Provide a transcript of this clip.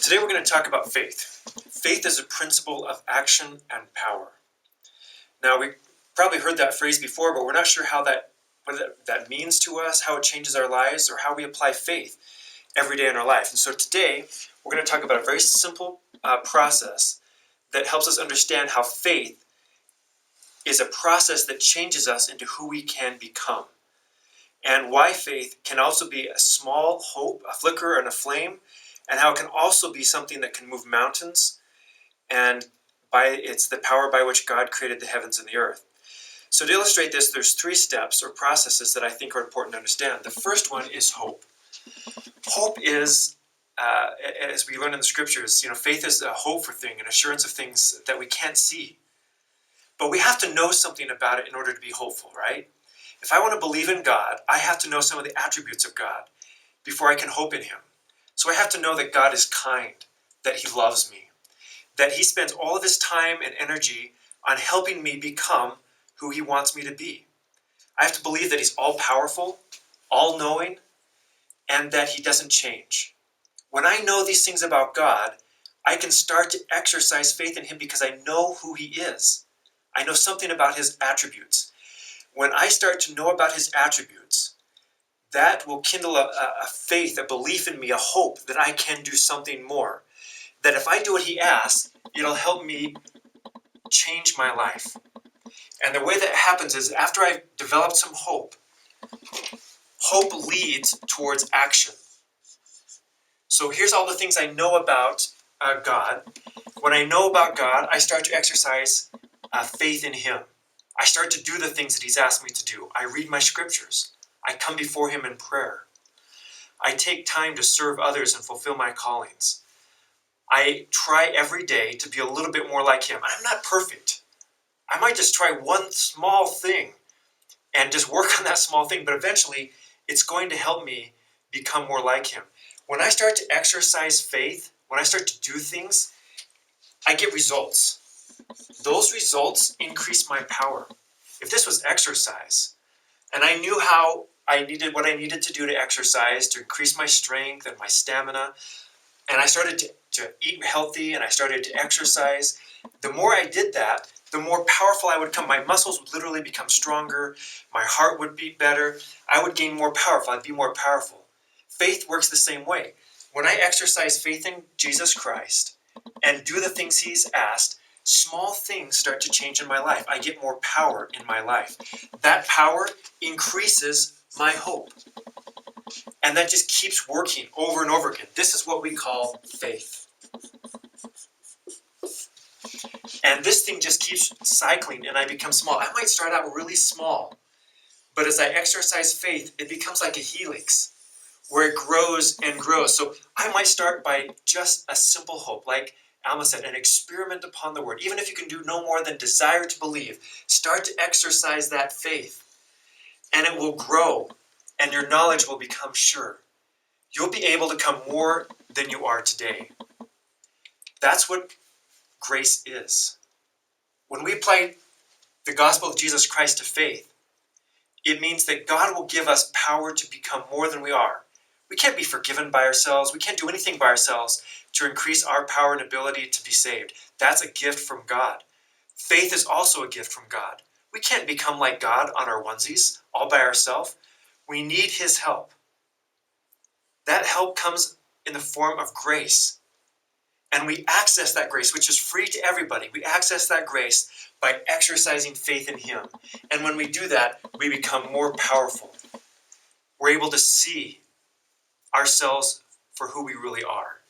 Today we're going to talk about faith. Faith is a principle of action and power. Now, we probably heard that phrase before, but we're not sure what that means to us, how it changes our lives, or how we apply faith every day in our life. And so today, we're going to talk about a very simple process that helps us understand how faith is a process that changes us into who we can become. And why faith can also be a small hope, a flicker and a flame, and how it can also be something that can move mountains, and it's the power by which God created the heavens and the earth. So to illustrate this, there's 3 steps or processes that I think are important to understand. The first one is hope. Hope is, as we learn in the scriptures, faith is a hope for things, an assurance of things that we can't see. But we have to know something about it in order to be hopeful, right? If I want to believe in God, I have to know some of the attributes of God before I can hope in Him. So I have to know that God is kind, that He loves me, that He spends all of His time and energy on helping me become who He wants me to be. I have to believe that He's all-powerful, all-knowing, and that He doesn't change. When I know these things about God, I can start to exercise faith in Him because I know who He is. I know something about His attributes. When I start to know about His attributes, that will kindle a faith, a belief in me, a hope that I can do something more. That if I do what He asks, it'll help me change my life. And the way that happens is after I've developed some hope, hope leads towards action. So here's all the things I know about God. When I know about God, I start to exercise faith in Him. I start to do the things that He's asked me to do. I read my scriptures. I come before Him in prayer. I take time to serve others and fulfill my callings. I try every day to be a little bit more like Him. I'm not perfect. I might just try one small thing and just work on that small thing, but eventually it's going to help me become more like Him. When I start to exercise faith, when I start to do things, I get results. Those results increase my power. If this was exercise, and I knew what I needed to do to exercise to increase my strength and my stamina, and I started to eat healthy and I started to exercise, the more I did that, the more powerful I would become. My muscles would literally become stronger. My heart would beat better. I would gain more powerful. I'd be more powerful. Faith works the same way. When I exercise faith in Jesus Christ and do the things He's asked, small things start to change in my life. I get more power in my life. That power increases my hope. And that just keeps working over and over again. This is what we call faith. And this thing just keeps cycling and I become small. I might start out really small, but as I exercise faith, it becomes like a helix where it grows and grows. So I might start by just a simple hope, like Alma said, an experiment upon the word. Even if you can do no more than desire to believe, start to exercise that faith and it will grow and your knowledge will become sure. You'll be able to become more than you are today. That's what grace is. When we apply the gospel of Jesus Christ to faith, it means that God will give us power to become more than we are. We can't be forgiven by ourselves. We can't do anything by ourselves to increase our power and ability to be saved. That's a gift from God. Faith is also a gift from God. We can't become like God on our onesies all by ourselves. We need His help. That help comes in the form of grace. And we access that grace, which is free to everybody. We access that grace by exercising faith in Him. And when we do that, we become more powerful. We're able to see ourselves for who we really are.